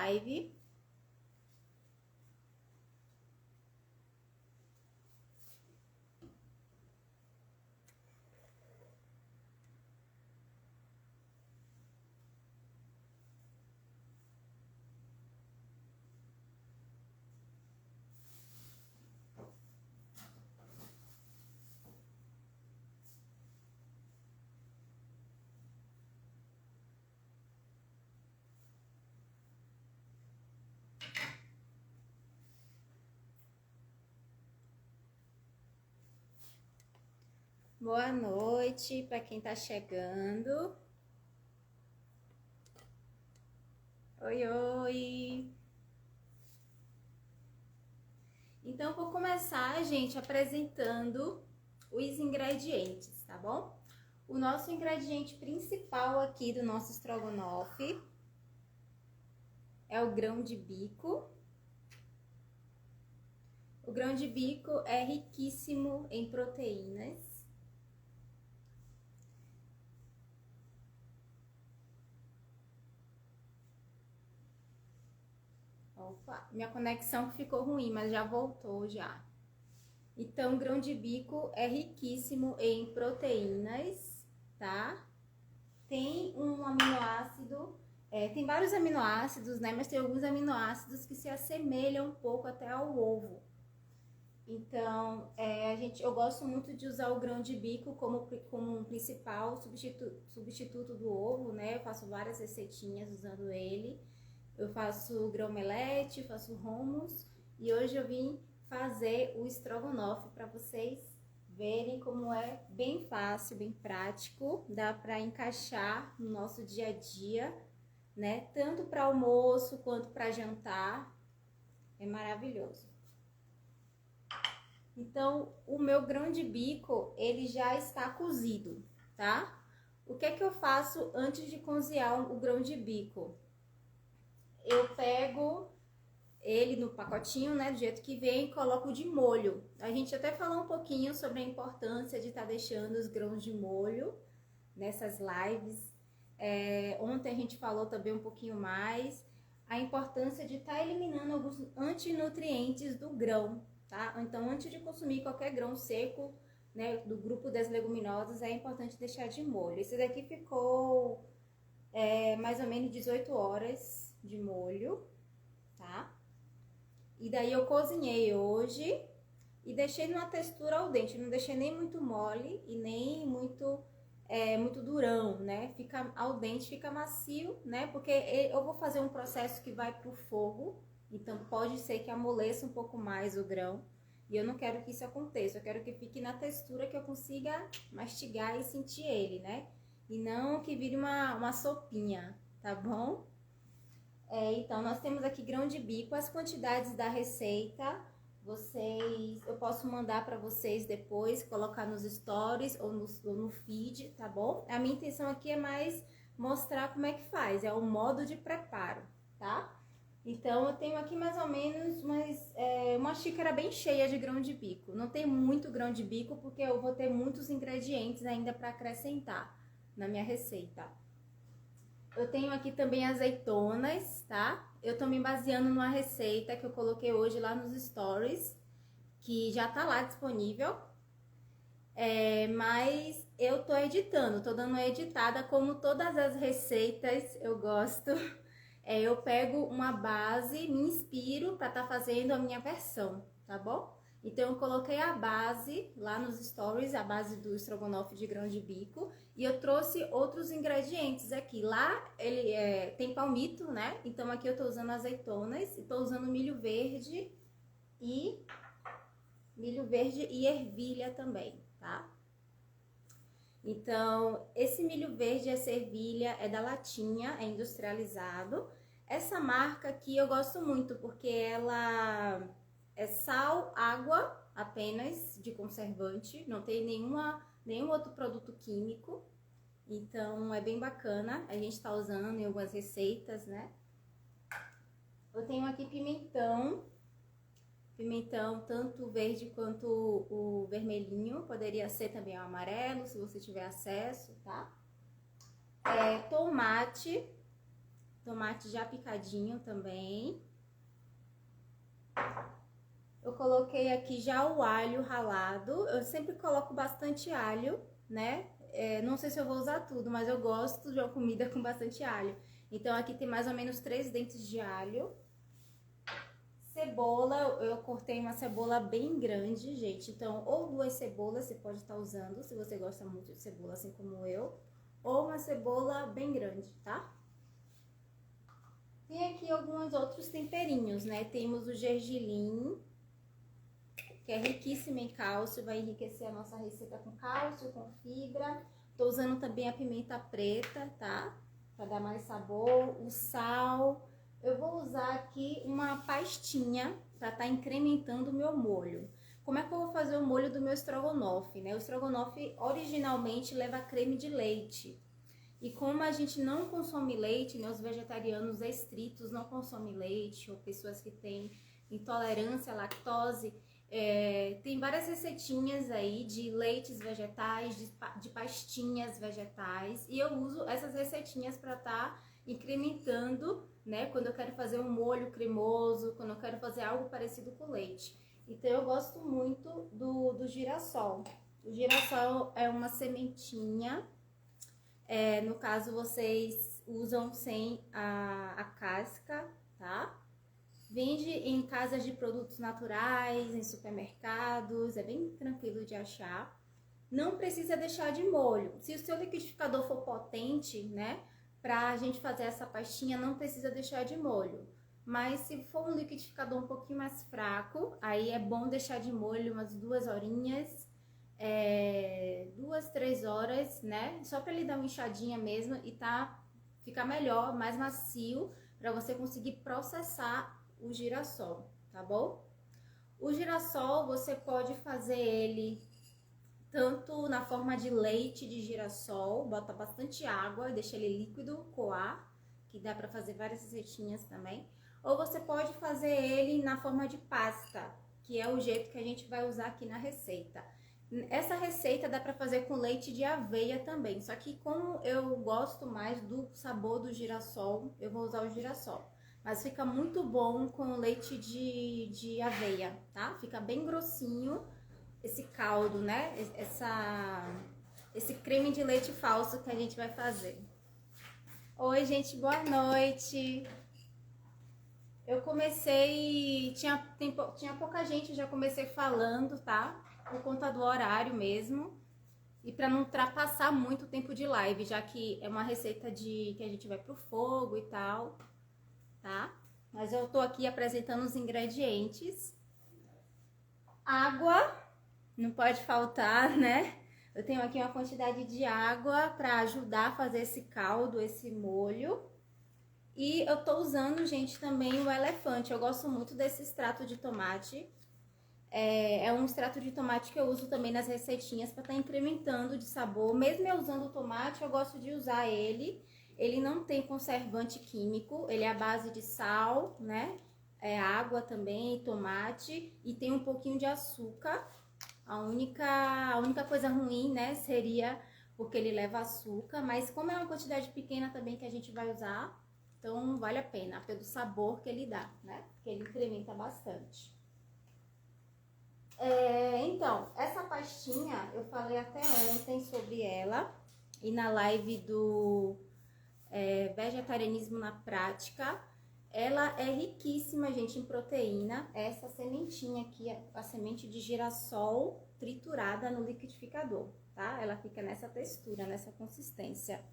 live. Boa noite para quem está chegando. Oi, oi. Então, vou começar, gente, apresentando os ingredientes, tá bom? O nosso ingrediente principal aqui do nosso estrogonofe é o grão de bico. O grão de bico é riquíssimo em proteínas. Opa, minha conexão ficou ruim, mas já voltou já. Então, o grão de bico é riquíssimo em proteínas, tá? Tem um aminoácido, tem vários aminoácidos, né? Mas tem alguns aminoácidos que se assemelham um pouco até ao ovo. Então, eu gosto muito de usar o grão de bico como um principal substituto do ovo, né? Eu faço várias receitinhas usando ele. Eu faço grão-omelete, faço hummus e hoje eu vim fazer o estrogonofe para vocês verem como é bem fácil, bem prático, dá para encaixar no nosso dia a dia, né? Tanto para almoço quanto para jantar, é maravilhoso. Então, o meu grão de bico, ele já está cozido, tá? O que é que eu faço antes de cozinhar o grão de bico? Eu pego ele no pacotinho, né, do jeito que vem, e coloco de molho. A gente até falou um pouquinho sobre a importância de estar deixando os grãos de molho nessas lives. Ontem a gente falou também um pouquinho mais a importância de estar eliminando alguns antinutrientes do grão, tá? Então, antes de consumir qualquer grão seco, né, do grupo das leguminosas, é importante deixar de molho. Esse daqui ficou mais ou menos 18 horas de molho, tá? E daí eu cozinhei hoje e deixei numa textura al dente, não deixei nem muito mole e nem muito durão, né? Fica al dente, fica macio, né? Porque eu vou fazer um processo que vai pro fogo, então pode ser que amoleça um pouco mais o grão. E eu não quero que isso aconteça, eu quero que fique na textura que eu consiga mastigar e sentir ele, né? E não que vire uma sopinha, tá bom? Então, nós temos aqui grão de bico, as quantidades da receita, eu posso mandar para vocês depois, colocar nos stories ou no feed, tá bom? A minha intenção aqui é mais mostrar como é que faz, é o modo de preparo, tá? Então, eu tenho aqui mais ou menos uma xícara bem cheia de grão de bico. Não tem muito grão de bico porque eu vou ter muitos ingredientes ainda para acrescentar na minha receita. Eu tenho aqui também azeitonas, tá? Eu tô me baseando numa receita que eu coloquei hoje lá nos stories, que já tá lá disponível. Mas eu tô editando, tô dando uma editada, como todas as receitas eu gosto. Eu pego uma base, me inspiro pra tá fazendo a minha versão, tá bom? Então, eu coloquei a base lá nos stories, a base do estrogonofe de grão de bico. E eu trouxe outros ingredientes aqui. Lá, ele tem palmito, né? Então, aqui eu tô usando azeitonas. E tô usando milho verde e ervilha também, tá? Então, esse milho verde e essa ervilha é da latinha, é industrializado. Essa marca aqui eu gosto muito, porque ela é sal, água apenas de conservante, não tem nenhum outro produto químico. Então, é bem bacana, a gente tá usando em algumas receitas, né? Eu tenho aqui pimentão tanto o verde quanto o vermelhinho, poderia ser também o amarelo, se você tiver acesso, tá? Tomate, tomate já picadinho também. Eu coloquei aqui já o alho ralado. Eu sempre coloco bastante alho, né? Não sei se eu vou usar tudo, mas eu gosto de uma comida com bastante alho. Então aqui tem mais ou menos 3 dentes de alho. Cebola, eu cortei uma cebola bem grande, gente. Então, ou 2 cebolas você pode estar usando, se você gosta muito de cebola, assim como eu. Ou uma cebola bem grande, tá? Tem aqui alguns outros temperinhos, né? Temos o gergelim, que é riquíssimo em cálcio, vai enriquecer a nossa receita com cálcio, com fibra. Tô usando também a pimenta preta, tá? Pra dar mais sabor, o sal. Eu vou usar aqui uma pastinha pra tá incrementando o meu molho. Como é que eu vou fazer o molho do meu estrogonofe, né? O estrogonofe originalmente leva creme de leite. E como a gente não consome leite, né? Os vegetarianos estritos não consomem leite, ou pessoas que têm intolerância à lactose, tem várias receitinhas aí de leites vegetais, de pastinhas vegetais, e eu uso essas receitinhas para estar incrementando, né? Quando eu quero fazer um molho cremoso, quando eu quero fazer algo parecido com leite. Então eu gosto muito do girassol. O girassol é uma sementinha, no caso vocês usam sem a casca, tá? Vende em casas de produtos naturais, em supermercados, é bem tranquilo de achar. Não precisa deixar de molho. Se o seu liquidificador for potente, né, pra gente fazer essa pastinha, não precisa deixar de molho. Mas se for um liquidificador um pouquinho mais fraco, aí é bom deixar de molho umas 2 horinhas, 2, 3 horas, né, só pra ele dar uma inchadinha mesmo e ficar melhor, mais macio, pra você conseguir processar o girassol, tá bom? O girassol você pode fazer ele tanto na forma de leite de girassol, bota bastante água e deixa ele líquido, coar, que dá para fazer várias receitinhas também. Ou você pode fazer ele na forma de pasta, que é o jeito que a gente vai usar aqui na receita. Essa receita dá para fazer com leite de aveia também, só que como eu gosto mais do sabor do girassol, eu vou usar o girassol. Mas fica muito bom com leite de aveia, tá? Fica bem grossinho esse caldo, né? Esse creme de leite falso que a gente vai fazer. Oi, gente, boa noite. Eu comecei, tinha pouca gente, eu já comecei falando, tá? Por conta do horário mesmo. E para não ultrapassar muito o tempo de live, já que é uma receita que a gente vai pro fogo e tal, tá? Mas eu tô aqui apresentando os ingredientes. Água, não pode faltar, né? Eu tenho aqui uma quantidade de água para ajudar a fazer esse caldo, esse molho. E eu tô usando, gente, também o elefante. Eu gosto muito desse extrato de tomate. É um extrato de tomate que eu uso também nas receitinhas para estar incrementando de sabor. Mesmo eu usando o tomate, eu gosto de usar ele. Ele não tem conservante químico, ele é à base de sal, né? Água também, tomate e tem um pouquinho de açúcar. A única coisa ruim, né, seria porque ele leva açúcar, mas como é uma quantidade pequena também que a gente vai usar, então vale a pena pelo sabor que ele dá, né? Porque ele incrementa bastante. Então, essa pastinha eu falei até ontem sobre ela e na live do vegetarianismo na prática, ela é riquíssima, gente, em proteína. Essa sementinha aqui, a semente de girassol triturada no liquidificador, tá? Ela fica nessa textura, nessa consistência.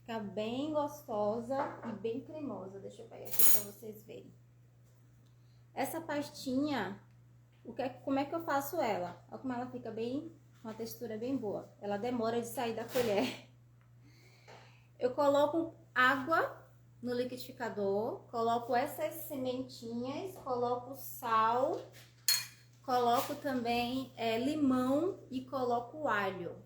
Fica bem gostosa e bem cremosa. Deixa eu pegar aqui pra vocês verem. Essa pastinha, como é que eu faço ela? Olha como ela fica bem, uma textura bem boa. Ela demora de sair da colher. Eu coloco água no liquidificador, coloco essas sementinhas, coloco sal, coloco também limão e coloco alho.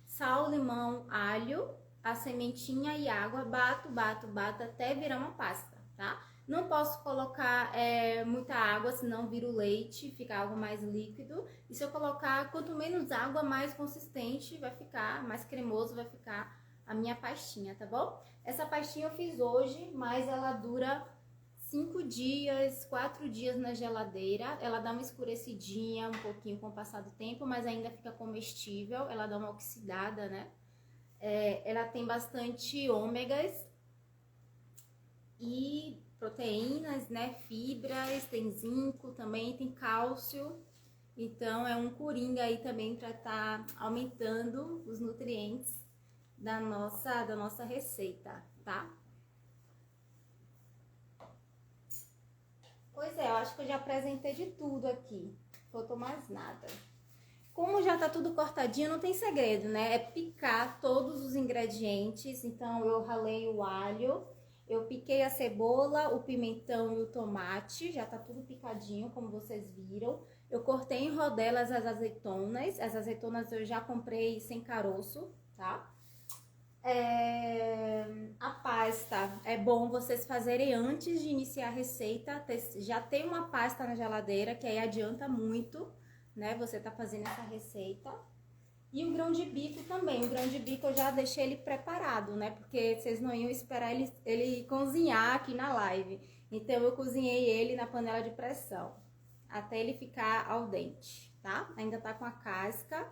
Sal, limão, alho, a sementinha e água, bato, bato, bato até virar uma pasta, tá? Não posso colocar muita água, senão vira o leite, fica algo mais líquido. E se eu colocar, quanto menos água, mais consistente vai ficar, mais cremoso vai ficar a minha pastinha, tá bom? Essa pastinha eu fiz hoje, mas ela dura 5 dias, 4 dias na geladeira. Ela dá uma escurecidinha um pouquinho com o passar do tempo, mas ainda fica comestível. Ela dá uma oxidada, né? Ela tem bastante ômegas e proteínas, né? Fibras, tem zinco também, tem cálcio. Então, é um coringa aí também para estar aumentando os nutrientes da nossa receita, tá? Pois é, eu acho que eu já apresentei de tudo aqui. Faltou mais nada. Como já tá tudo cortadinho, não tem segredo, né? É picar todos os ingredientes. Então, eu ralei o alho, eu piquei a cebola, o pimentão e o tomate. Já tá tudo picadinho, como vocês viram. Eu cortei em rodelas as azeitonas. As azeitonas eu já comprei sem caroço, tá? A pasta é bom vocês fazerem antes de iniciar a receita. Já tem uma pasta na geladeira, que aí adianta muito, né? Você tá fazendo essa receita. E o grão de bico também. O grão de bico eu já deixei ele preparado, né? Porque vocês não iam esperar ele cozinhar aqui na live. Então eu cozinhei ele na panela de pressão, até ele ficar al dente, tá? Ainda tá com a casca.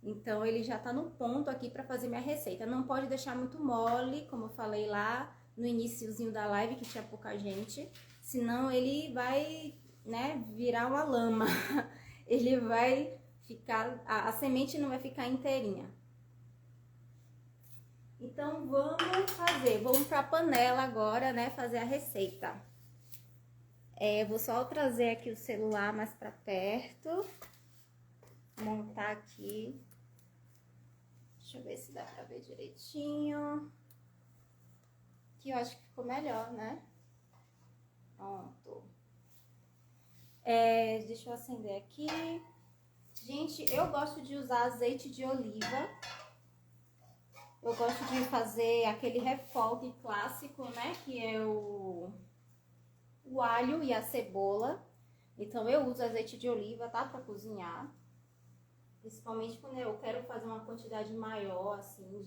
Então, ele já tá no ponto aqui para fazer minha receita. Não pode deixar muito mole, como eu falei lá no iniciozinho da live, que tinha pouca gente. Senão, ele vai, né, virar uma lama. Ele vai ficar... A semente não vai ficar inteirinha. Então, vamos pra panela agora, né, fazer a receita. Vou só trazer aqui o celular mais pra perto. Montar aqui. Deixa eu ver se dá pra ver direitinho. Aqui eu acho que ficou melhor, né? Pronto. Deixa eu acender aqui. Gente, eu gosto de usar azeite de oliva. Eu gosto de fazer aquele refogue clássico, né? Que é o alho e a cebola. Então, eu uso azeite de oliva, tá? Pra cozinhar. Principalmente quando eu quero fazer uma quantidade maior, assim,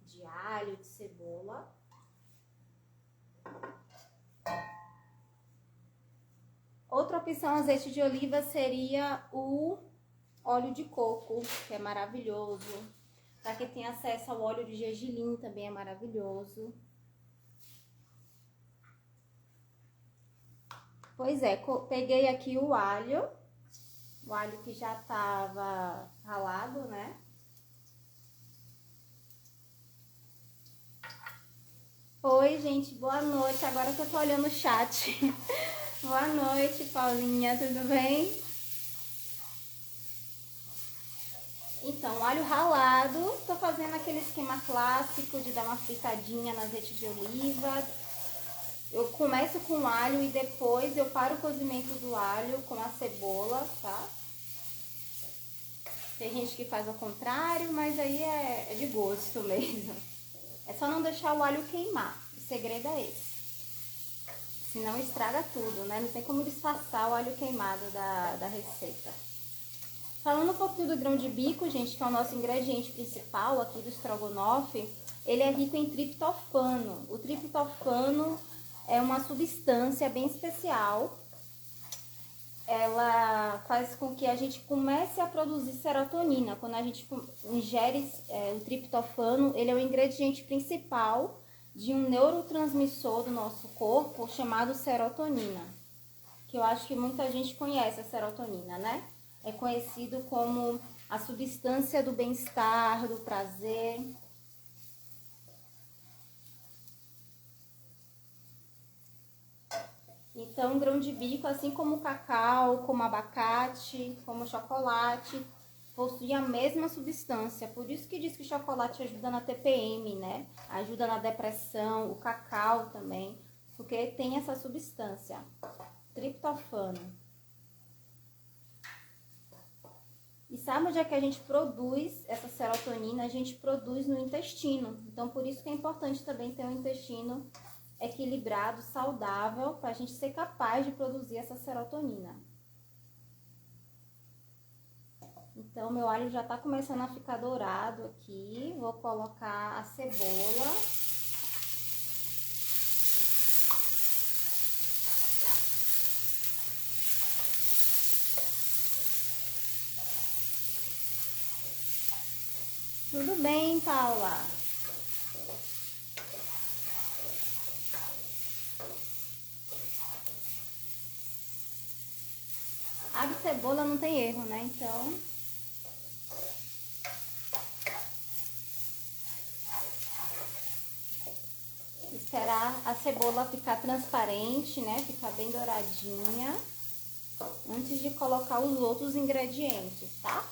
de alho, de cebola. Outra opção, azeite de oliva, seria o óleo de coco, que é maravilhoso. Para quem tem acesso ao óleo de gergelim, também é maravilhoso. Pois é, peguei aqui o alho que já tava ralado, né? Oi, gente, boa noite. Agora que eu tô olhando o chat. Boa noite, Paulinha, tudo bem? Então, alho ralado, tô fazendo aquele esquema clássico de dar uma fritadinha no azeite de oliva. Eu começo com o alho e depois eu paro o cozimento do alho com a cebola, tá? Tem gente que faz ao contrário, mas aí é de gosto mesmo. É só não deixar o alho queimar, o segredo é esse. Senão estraga tudo, né? Não tem como disfarçar o alho queimado da receita. Falando um pouquinho do grão de bico, gente, que é o nosso ingrediente principal aqui do estrogonofe, ele é rico em triptofano. O triptofano é uma substância bem especial. Ela faz com que a gente comece a produzir serotonina. Quando a gente ingere o triptofano, ele é o ingrediente principal de um neurotransmissor do nosso corpo chamado serotonina. Que eu acho que muita gente conhece a serotonina, né? É conhecido como a substância do bem-estar, do prazer. Então, grão de bico, assim como o cacau, como abacate, como o chocolate, possui a mesma substância. Por isso que diz que o chocolate ajuda na TPM, né? Ajuda na depressão, o cacau também, porque tem essa substância, triptofano. E sabe onde é que a gente produz essa serotonina? A gente produz no intestino. Então, por isso que é importante também ter um intestino equilibrado, saudável, para a gente ser capaz de produzir essa serotonina. Então, meu alho já tá começando a ficar dourado aqui. Vou colocar a cebola. Tudo bem, Paula? A cebola não tem erro, né? Então, esperar a cebola ficar transparente, né? Ficar bem douradinha, antes de colocar os outros ingredientes, tá?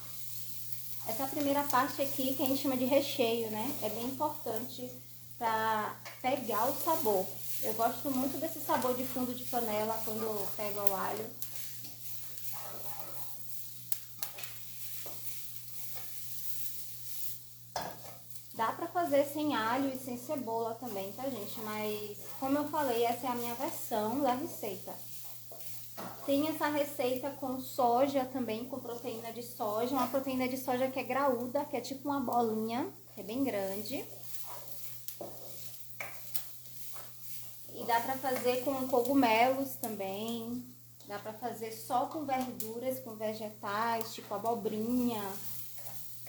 Essa primeira parte aqui que a gente chama de recheio, né? É bem importante pra pegar o sabor. Eu gosto muito desse sabor de fundo de panela quando pega o alho. Dá pra fazer sem alho e sem cebola também, tá, gente? Mas, como eu falei, essa é a minha versão da receita. Tem essa receita com soja também, com proteína de soja. Uma proteína de soja que é graúda, que é tipo uma bolinha, que é bem grande. E dá pra fazer com cogumelos também. Dá pra fazer só com verduras, com vegetais, tipo abobrinha.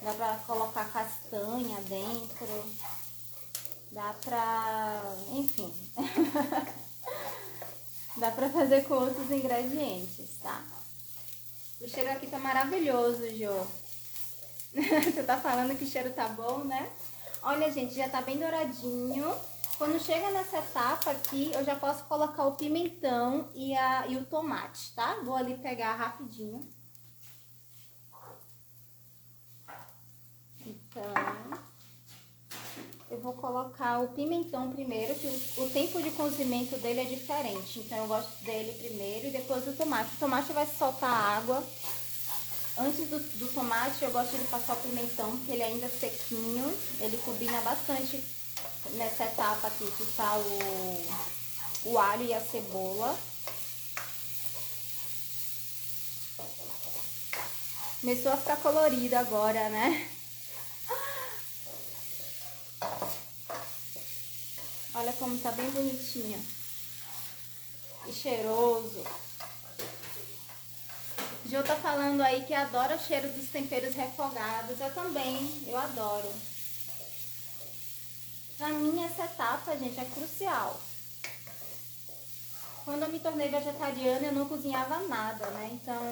Dá pra colocar castanha dentro. Dá pra... enfim. Dá pra fazer com outros ingredientes, tá? O cheiro aqui tá maravilhoso, Jô. Você tá falando que o cheiro tá bom, né? Olha, gente, já tá bem douradinho. Quando chega nessa etapa aqui, eu já posso colocar o pimentão e o tomate, tá? Vou ali pegar rapidinho. Então, eu vou colocar o pimentão primeiro, que o tempo de cozimento dele é diferente. Então, eu gosto dele primeiro e depois o tomate. O tomate vai soltar água. Antes do tomate, eu gosto de passar o pimentão, porque ele ainda é sequinho. Ele combina bastante nessa etapa aqui, que tá o alho e a cebola. Começou a ficar colorido agora, né? Olha como tá bem bonitinho. E cheiroso. Jô tá falando aí que adora o cheiro dos temperos refogados. Eu também, eu adoro. Pra mim, essa etapa, gente, é crucial. Quando eu me tornei vegetariana, eu não cozinhava nada, né? Então,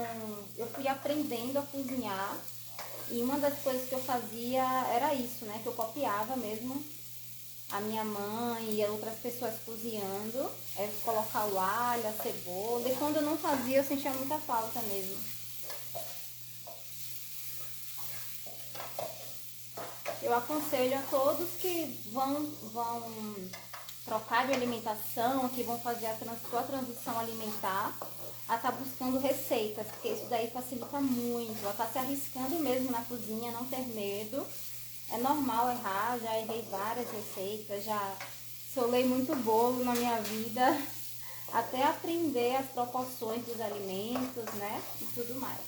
eu fui aprendendo a cozinhar. E uma das coisas que eu fazia era isso, né? Que eu copiava mesmo a minha mãe e outras pessoas cozinhando. É colocar o alho, a cebola. E quando eu não fazia, eu sentia muita falta mesmo. Eu aconselho a todos que vão trocar de alimentação, que vão fazer a sua transição alimentar, a estar buscando receitas, porque isso daí facilita muito, a estar se arriscando mesmo na cozinha, não ter medo. É normal errar, já errei várias receitas, já solei muito bolo na minha vida, até aprender as proporções dos alimentos, né, e tudo mais.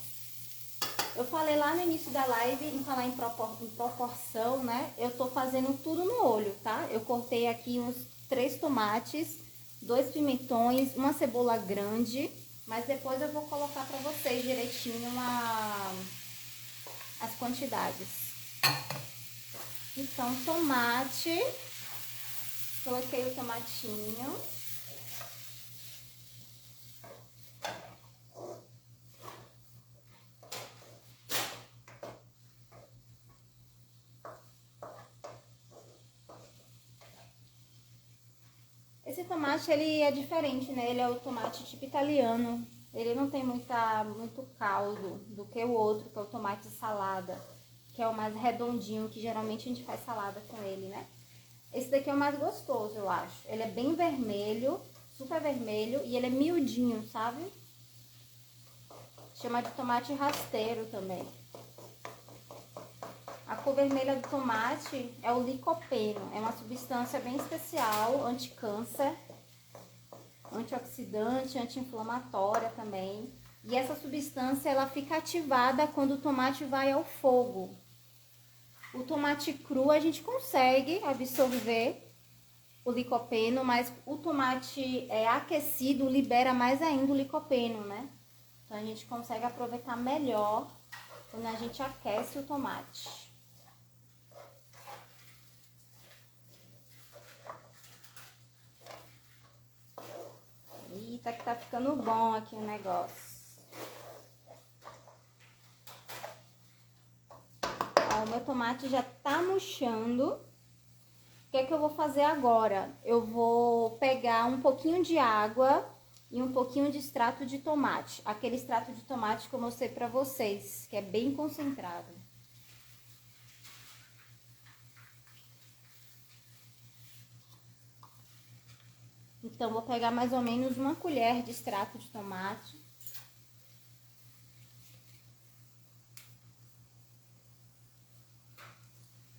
Eu falei lá no início da live em falar em proporção, né? Eu tô fazendo tudo no olho, tá? Eu cortei aqui uns 3 tomates, 2 pimentões, uma cebola grande, mas depois eu vou colocar pra vocês direitinho as quantidades. Então, tomate, coloquei o tomatinho. Esse tomate, ele é diferente, né? Ele é o tomate tipo italiano. Ele não tem muito caldo do que o outro, que é o tomate salada, que é o mais redondinho, que geralmente a gente faz salada com ele, né? Esse daqui é o mais gostoso, eu acho. Ele é bem vermelho, super vermelho, e ele é miudinho, sabe? Chama de tomate rasteiro também. A cor vermelha do tomate é o licopeno. É uma substância bem especial, anti-câncer, antioxidante, anti-inflamatória também. E essa substância, ela fica ativada quando o tomate vai ao fogo. O tomate cru a gente consegue absorver o licopeno, mas o tomate aquecido libera mais ainda o licopeno, né? Então a gente consegue aproveitar melhor quando a gente aquece o tomate. Eita, que tá ficando bom aqui o negócio. Ó, o meu tomate já tá murchando. O que é que eu vou fazer agora? Eu vou pegar um pouquinho de água e um pouquinho de extrato de tomate. Aquele extrato de tomate que eu mostrei pra vocês, que é bem concentrado. Então, vou pegar mais ou menos uma colher de extrato de tomate.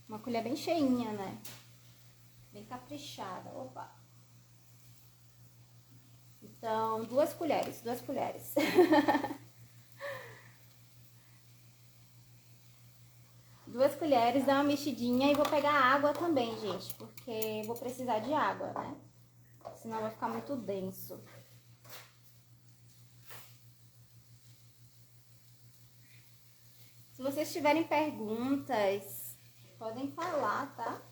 Uma colher bem cheinha, né? Bem caprichada. Opa! Então, 2 colheres, 2 colheres. Duas colheres, dá uma mexidinha e vou pegar água também, gente, porque vou precisar de água, né? Senão vai ficar muito denso. Se vocês tiverem perguntas, podem falar, tá?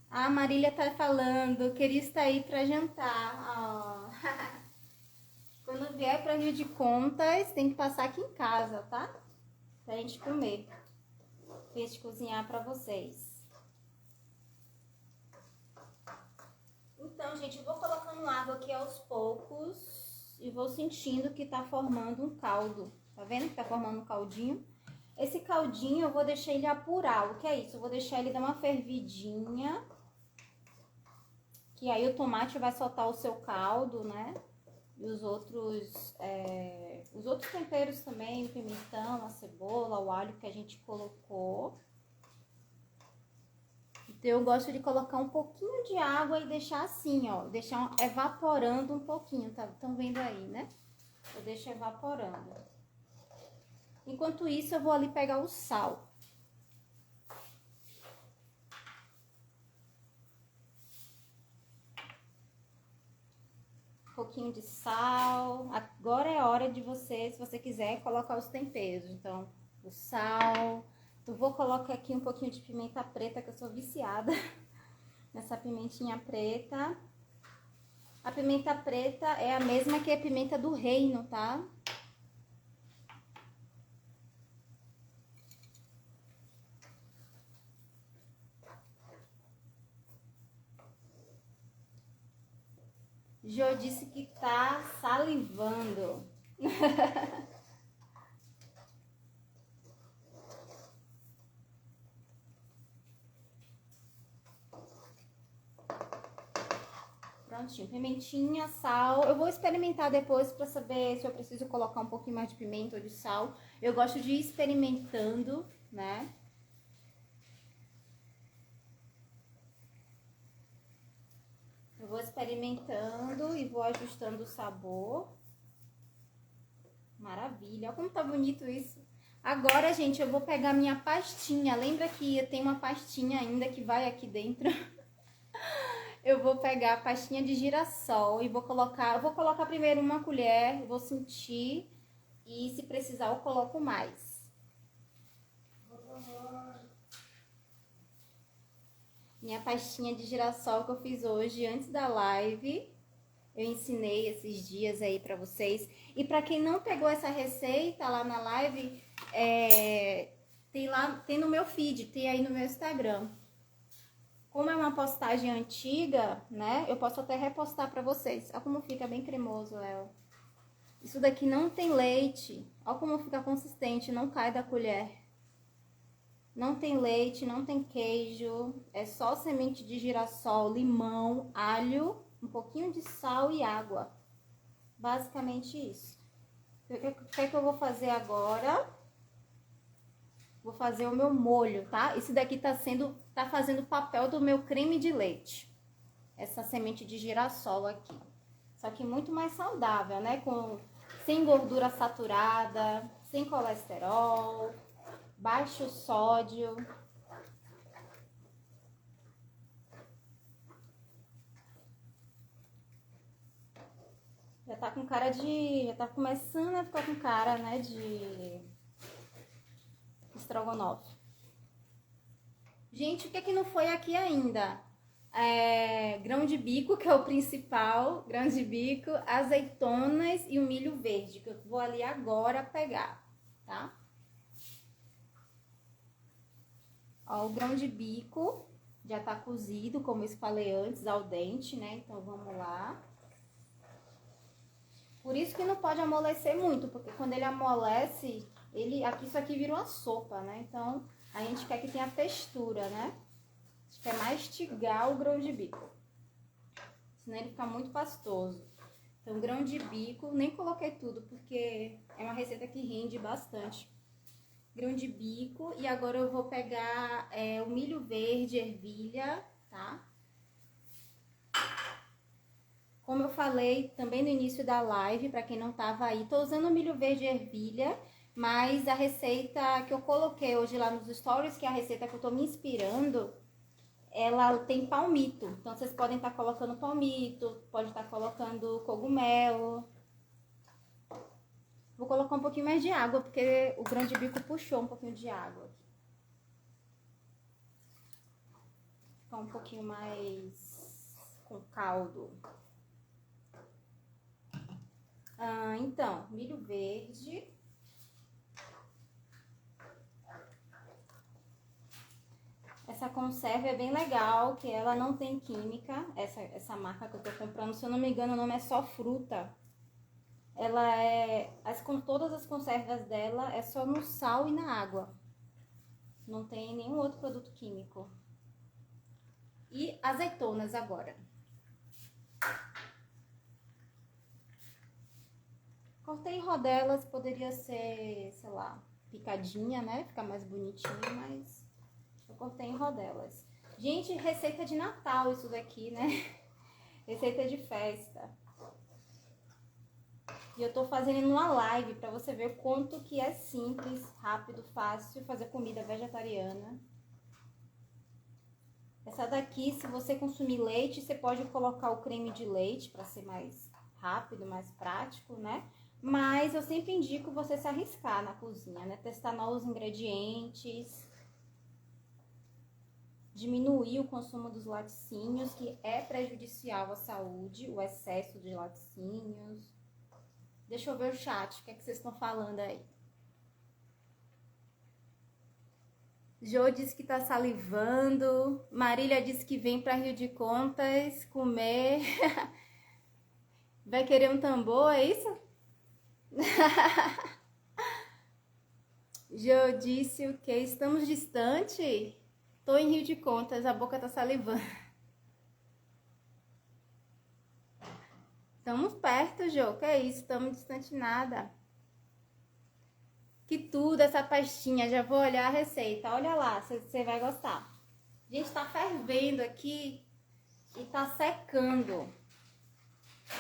A Marília tá falando, queria estar aí pra jantar. Oh. Quando vier pra Rio de Contas, tem que passar aqui em casa, tá? Pra gente comer. Pra gente cozinhar pra vocês. Então, gente, eu vou colocando água aqui aos poucos e vou sentindo que tá formando um caldo. Tá vendo que tá formando um caldinho? Esse caldinho eu vou deixar ele apurar. O que é isso? Eu vou deixar ele dar uma fervidinha. Que aí o tomate vai soltar o seu caldo, né? E os outros temperos também, o pimentão, a cebola, o alho que a gente colocou. Então, eu gosto de colocar um pouquinho de água e deixar assim, ó. Deixar evaporando um pouquinho, tá? Estão vendo aí, né? Eu deixo evaporando. Enquanto isso, eu vou ali pegar o sal. Um pouquinho de sal. Agora é hora de você, se você quiser, colocar os temperos. Então, o sal. Eu vou colocar aqui um pouquinho de pimenta preta, que eu sou viciada nessa pimentinha preta. A pimenta preta é a mesma que a pimenta do reino, tá? Jô disse que tá salivando. Prontinho, pimentinha, sal. Eu vou experimentar depois pra saber se eu preciso colocar um pouquinho mais de pimenta ou de sal. Eu gosto de ir experimentando, né? Eu vou experimentando e vou ajustando o sabor. Maravilha, olha como tá bonito isso. Agora, gente, eu vou pegar minha pastinha. Lembra que tem uma pastinha ainda que vai aqui dentro? Eu vou pegar a pastinha de girassol e vou colocar... Eu vou colocar primeiro uma colher, vou sentir e se precisar eu coloco mais. Minha pastinha de girassol que eu fiz hoje antes da live. Eu ensinei esses dias aí pra vocês. E pra quem não pegou essa receita lá na live, tem no meu feed, tem aí no meu Instagram. Como é uma postagem antiga, né? Eu posso até repostar pra vocês. Olha como fica bem cremoso, Léo. Isso daqui não tem leite. Olha como fica consistente, não cai da colher. Não tem leite, não tem queijo. É só semente de girassol, limão, alho, um pouquinho de sal e água. Basicamente isso. O que é que eu vou fazer agora? Vou fazer o meu molho, tá? Esse daqui tá fazendo o papel do meu creme de leite. Essa semente de girassol aqui. Só que muito mais saudável, né? Sem gordura saturada, sem colesterol, baixo sódio. Já tá com cara de... Já tá começando a ficar com cara, né, de estrogonofe. Gente, o que é que não foi aqui ainda? Grão de bico, que é o principal, grão de bico, azeitonas e o milho verde, que eu vou ali agora pegar, tá? Ó, o grão de bico já tá cozido, como eu falei antes, al dente, né? Então vamos lá. Por isso que não pode amolecer muito, porque quando ele amolece, isso aqui vira uma sopa, né? Então a gente quer que tenha textura, né? A gente quer mastigar o grão de bico, senão ele fica muito pastoso. Então, grão de bico, nem coloquei tudo, porque é uma receita que rende bastante. Grão de bico, e agora eu vou pegar o milho verde, ervilha, tá? Como eu falei também no início da live, para quem não tava aí, tô usando o milho verde e ervilha, mas a receita que eu coloquei hoje lá nos stories, que é a receita que eu tô me inspirando, ela tem palmito. Então, vocês podem estar colocando palmito, pode estar colocando cogumelo. Vou colocar um pouquinho mais de água, porque o grão de bico puxou um pouquinho de água. Ficar um pouquinho mais com caldo. Então, milho verde. Essa conserva é bem legal, que ela não tem química. Essa marca que eu tô comprando, se eu não me engano, o nome é Só Fruta. Ela com todas as conservas dela é só no sal e na água. Não tem nenhum outro produto químico. E azeitonas agora. Cortei em rodelas, poderia ser, sei lá, picadinha, né? Ficar mais bonitinho, mas eu cortei em rodelas. Gente, receita de Natal isso daqui, né? Receita de festa. E eu tô fazendo numa live pra você ver o quanto que é simples, rápido, fácil fazer comida vegetariana. Essa daqui, se você consumir leite, você pode colocar o creme de leite pra ser mais rápido, mais prático, né? Mas eu sempre indico você se arriscar na cozinha, né? Testar novos ingredientes, diminuir o consumo dos laticínios, que é prejudicial à saúde, o excesso de laticínios. Deixa eu ver o chat, o que é que vocês estão falando aí? Jô disse que tá salivando. Marília disse que vem para Rio de Contas comer. Vai querer um tambor, é isso? Jô disse o que? Estamos distante? Tô em Rio de Contas, a boca tá salivando. Estamos perto, Jô. Que é isso? Estamos distante nada. Que tudo essa pastinha. Já vou olhar a receita. Olha lá, você vai gostar. Gente, tá fervendo aqui e tá secando.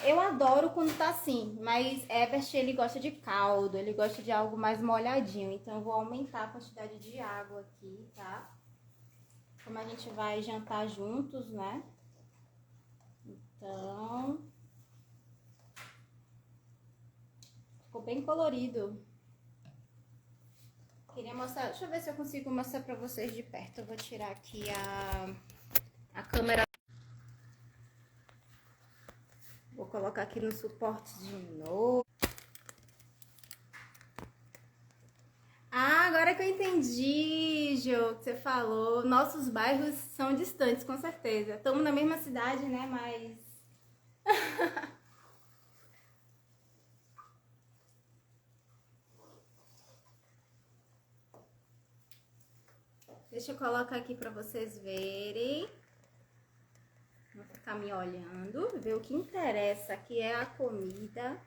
Eu adoro quando tá assim, mas Ebert, ele gosta de caldo, ele gosta de algo mais molhadinho. Então, eu vou aumentar a quantidade de água aqui, tá? Como a gente vai jantar juntos, né? Então... ficou bem colorido. Queria mostrar... Deixa eu ver se eu consigo mostrar pra vocês de perto. Eu vou tirar aqui a câmera. Vou colocar aqui no suporte de novo. Ah, agora que eu entendi, Jô, que você falou. Nossos bairros são distantes, com certeza. Estamos na mesma cidade, né? Mas... deixa eu colocar aqui pra vocês verem. Vou ficar me olhando, ver o que interessa, que é a comida.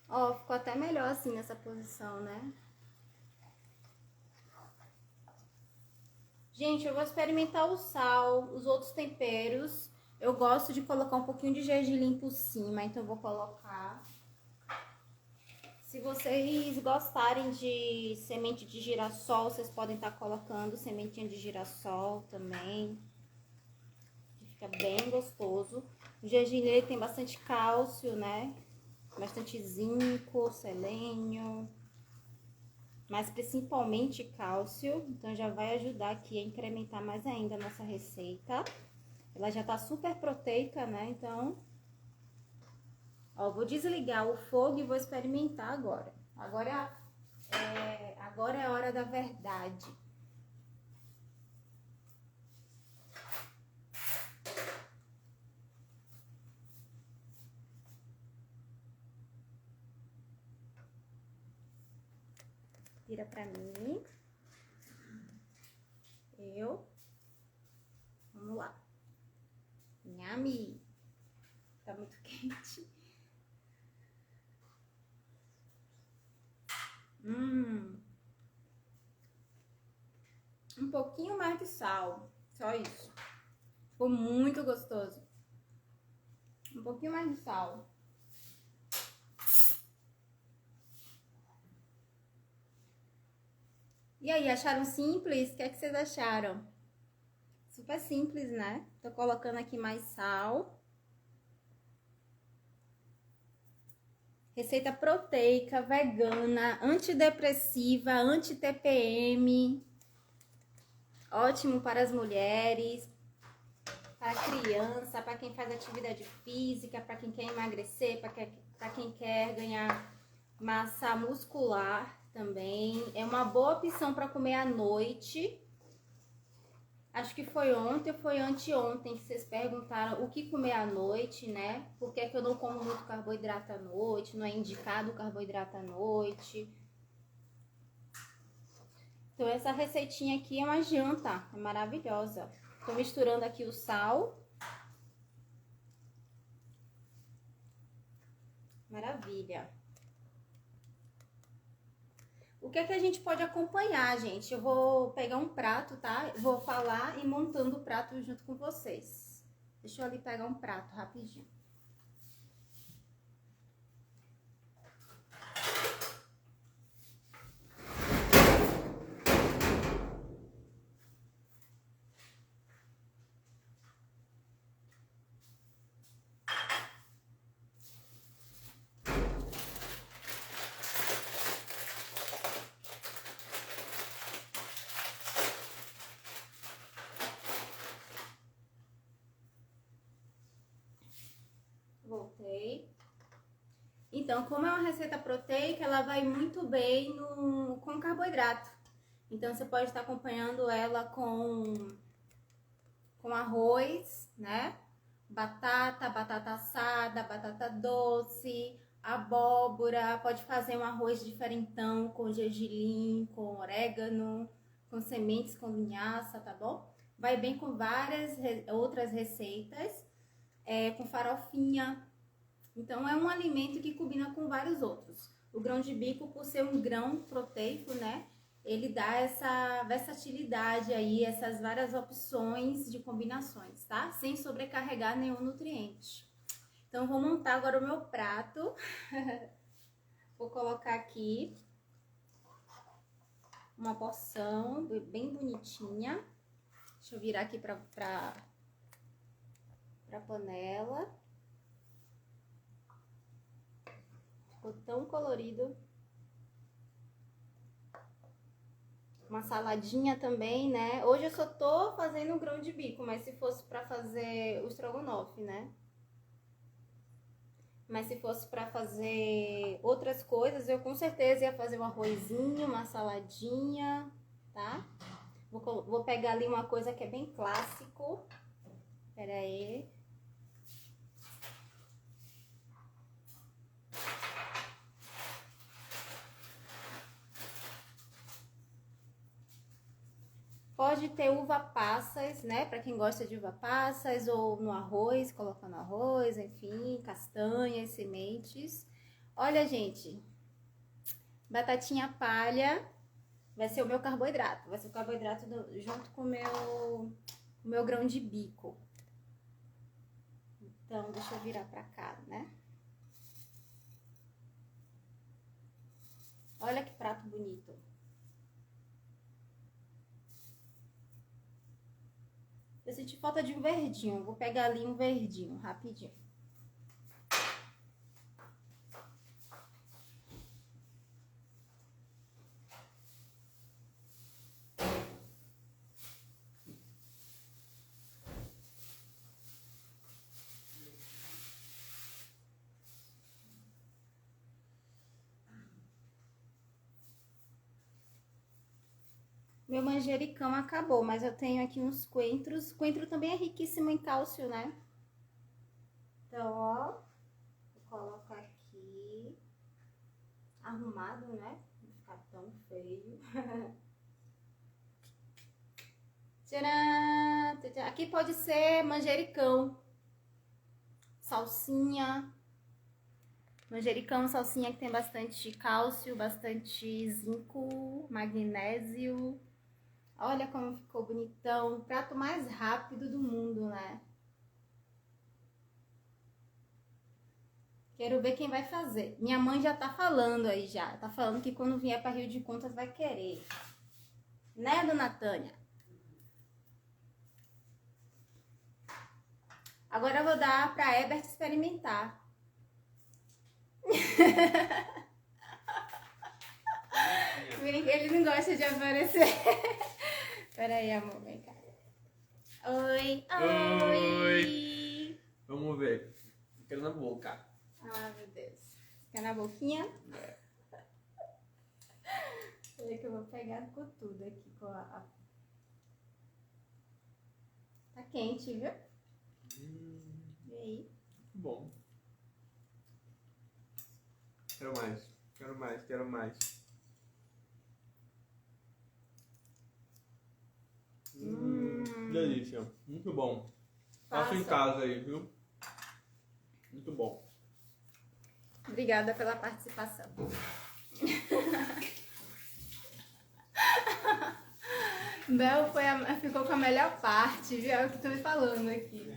Ó, ficou até melhor assim nessa posição, né? Gente, eu vou experimentar o sal, os outros temperos, Eu gosto de colocar um pouquinho de gergelim por cima, então eu vou colocar. Se vocês gostarem de semente de girassol, vocês podem estar colocando sementinha de girassol também. Fica bem gostoso. O gergelim tem bastante cálcio, né? Bastante zinco, selênio, mas principalmente cálcio. Então já vai ajudar aqui a incrementar mais ainda a nossa receita. Ela já tá super proteica, né? Então, ó, vou desligar o fogo e vou experimentar agora. Agora é a hora da verdade. Vira pra mim. Vamos lá. Nhami. Tá muito quente. Um pouquinho mais de sal. Só isso. Ficou muito gostoso. Um pouquinho mais de sal. E aí, acharam simples? O que é que vocês acharam? Super simples, né? Tô colocando aqui mais sal. Receita proteica, vegana, antidepressiva, anti-TPM. Ótimo para as mulheres, para criança, para quem faz atividade física, para quem quer emagrecer, para quem quer ganhar massa muscular também. É uma boa opção para comer à noite. Acho que foi ontem ou foi anteontem que vocês perguntaram o que comer à noite, né? Por que eu não como muito carboidrato à noite? Não é indicado carboidrato à noite. Então, essa receitinha aqui é uma janta, é maravilhosa. Tô misturando aqui o sal. Maravilha. O que é que a gente pode acompanhar, gente? Eu vou pegar um prato, tá? Vou falar e montando o prato junto com vocês. Deixa eu ali pegar um prato rapidinho. Voltei. Então, como é uma receita proteica, ela vai muito bem com carboidrato. Então, você pode estar acompanhando ela com arroz, né? Batata assada, batata doce, abóbora. Pode fazer um arroz diferentão com gergelim, com orégano, com sementes, com linhaça, tá bom? Vai bem com várias outras receitas, com farofinha. Então, é um alimento que combina com vários outros. O grão de bico, por ser um grão proteico, né? Ele dá essa versatilidade aí, essas várias opções de combinações, tá? Sem sobrecarregar nenhum nutriente. Então, vou montar agora o meu prato. Vou colocar aqui uma porção bem bonitinha. Deixa eu virar aqui pra panela. Ficou tão colorido. Uma saladinha também, né? Hoje eu só tô fazendo um grão de bico, mas se fosse pra fazer o estrogonofe, né? Mas se fosse pra fazer outras coisas, eu com certeza ia fazer um arrozinho, uma saladinha, tá? Vou pegar ali uma coisa que é bem clássico. Pera aí. Pode ter uva passas, né? Para quem gosta de uva passas, ou no arroz, colocando arroz, enfim, castanhas, sementes. Olha, gente, batatinha palha vai ser o meu carboidrato. Vai ser o carboidrato junto com o meu grão de bico. Então, deixa eu virar pra cá, né? Olha que prato bonito. Eu senti falta de um verdinho. Vou pegar ali um verdinho, rapidinho. Meu manjericão acabou, mas eu tenho aqui uns coentros. Coentro também é riquíssimo em cálcio, né? Então, ó, vou colocar aqui, arrumado, né? Não ficar tão feio. Tcharam! Tcharam. Aqui pode ser manjericão, salsinha. Manjericão, salsinha que tem bastante cálcio, bastante zinco, magnésio. Olha como ficou bonitão. O prato mais rápido do mundo, né? Quero ver quem vai fazer. Minha mãe já tá falando aí já. Tá falando que quando vier para Rio de Contas vai querer. Né, dona Tânia? Agora eu vou dar pra Ebert experimentar. Ele não gosta de aparecer. Pera aí, amor, vem cá. Oi, oi. Vamos ver. Fica na boca. Ah, meu Deus. Fica na boquinha? É. Peraí que eu vou pegar com tudo aqui. Tá quente, viu? E aí? Bom. Quero mais. Quero mais, quero mais. Delícia. Muito bom. Faça em casa aí, viu? Muito bom. Obrigada pela participação. Bel ficou com a melhor parte, viu? É o que tô me falando aqui.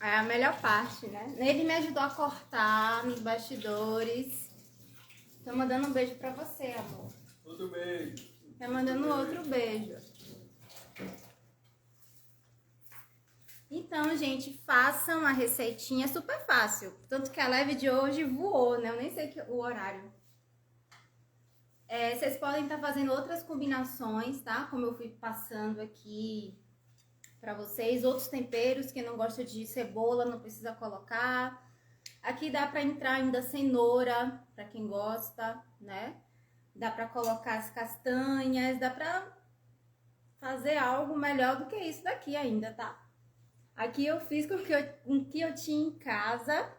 É a melhor parte, né? Ele me ajudou a cortar nos bastidores. Tô mandando um beijo pra você, amor. Outro beijo. Tá mandando outro beijo. Então, gente, façam a receitinha, é super fácil. Tanto que a live de hoje voou, né? Eu nem sei o horário. Vocês podem estar fazendo outras combinações, tá? Como eu fui passando aqui pra vocês. Outros temperos, quem não gosta de cebola não precisa colocar. Aqui dá pra entrar ainda cenoura, pra quem gosta, né? Dá pra colocar as castanhas, dá pra fazer algo melhor do que isso daqui ainda, tá? Aqui eu fiz com o que eu tinha em casa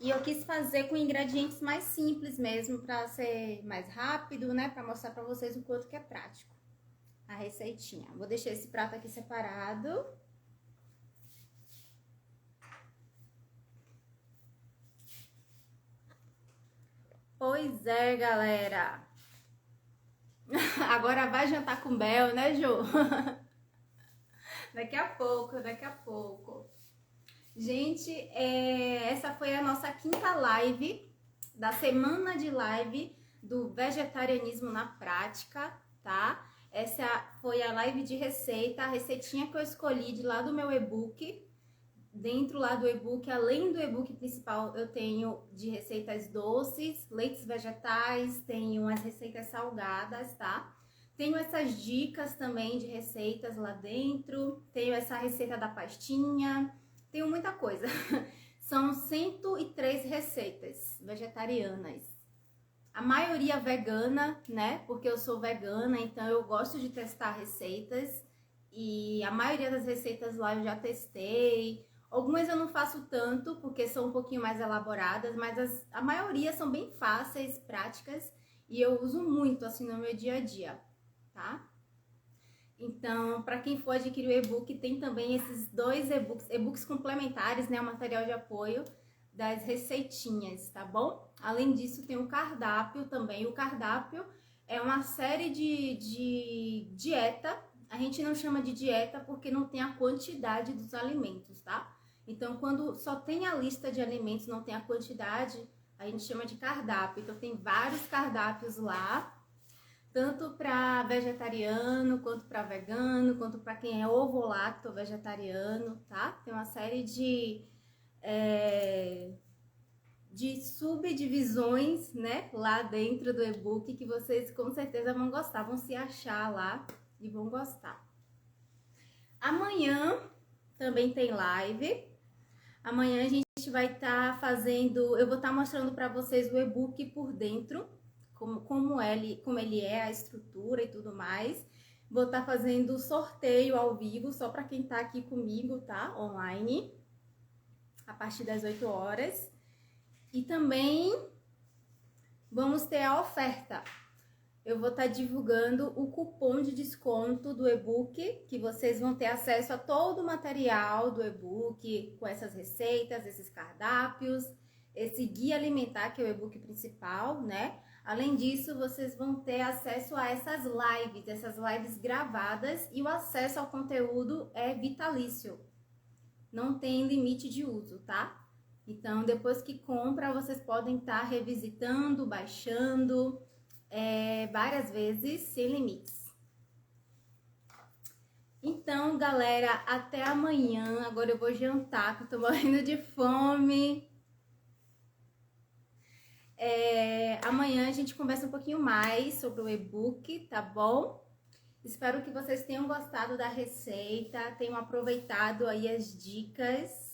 e eu quis fazer com ingredientes mais simples mesmo, pra ser mais rápido, né? Pra mostrar pra vocês o quanto que é prático a receitinha. Vou deixar esse prato aqui separado. Pois é, galera. Agora vai jantar com o Bel, né, Ju? Daqui a pouco. Gente, essa foi a nossa quinta live da semana de live do vegetarianismo na prática, tá? Essa foi a live de receita, a receitinha que eu escolhi de lá do meu e-book. Dentro lá do e-book, além do e-book principal, eu tenho de receitas doces, leites vegetais, tenho as receitas salgadas, tá? Tenho essas dicas também de receitas lá dentro, tenho essa receita da pastinha, tenho muita coisa. São 103 receitas vegetarianas. A maioria vegana, né? Porque eu sou vegana, então eu gosto de testar receitas. E a maioria das receitas lá eu já testei. Algumas eu não faço tanto, porque são um pouquinho mais elaboradas, mas a maioria são bem fáceis, práticas, e eu uso muito assim no meu dia a dia, tá? Então, para quem for adquirir o e-book, tem também esses dois e-books complementares, né, o material de apoio das receitinhas, tá bom? Além disso, tem o cardápio também. O cardápio é uma série de dieta a gente não chama de dieta porque não tem a quantidade dos alimentos, tá? Então, quando só tem a lista de alimentos, não tem a quantidade, a gente chama de cardápio. Então, tem vários cardápios lá, tanto para vegetariano, quanto para vegano, quanto para quem é ovo-lacto vegetariano, tá? Tem uma série de subdivisões, né, lá dentro do e-book que vocês com certeza vão gostar, vão se achar lá e vão gostar. Amanhã também tem live. Amanhã a gente vai estar fazendo, eu vou estar mostrando para vocês o e-book por dentro, como ele é, a estrutura e tudo mais. Vou estar fazendo sorteio ao vivo, só para quem tá aqui comigo, tá? Online, a partir das 8 horas. E também vamos ter a oferta. Eu vou estar divulgando o cupom de desconto do e-book, que vocês vão ter acesso a todo o material do e-book, com essas receitas, esses cardápios, esse guia alimentar, que é o e-book principal, né? Além disso, vocês vão ter acesso a essas lives gravadas, e o acesso ao conteúdo é vitalício. Não tem limite de uso, tá? Então, depois que compra, vocês podem estar revisitando, baixando, várias vezes, sem limites. Então, galera, até amanhã. Agora eu vou jantar, que eu tô morrendo de fome. Amanhã a gente conversa um pouquinho mais sobre o e-book, tá bom? Espero que vocês tenham gostado da receita, tenham aproveitado aí as dicas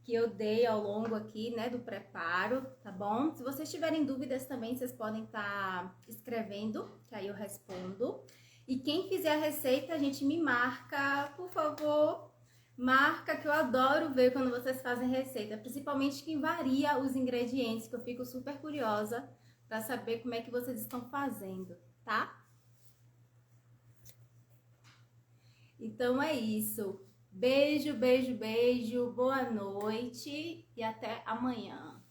que eu dei ao longo aqui, né, do preparo, tá bom? Se vocês tiverem dúvidas também, vocês podem estar escrevendo, que aí eu respondo. E quem fizer a receita, a gente me marca, por favor, marca, que eu adoro ver quando vocês fazem receita, principalmente quem varia os ingredientes, que eu fico super curiosa para saber como é que vocês estão fazendo, tá? Então é isso. Beijo, beijo, beijo, boa noite e até amanhã.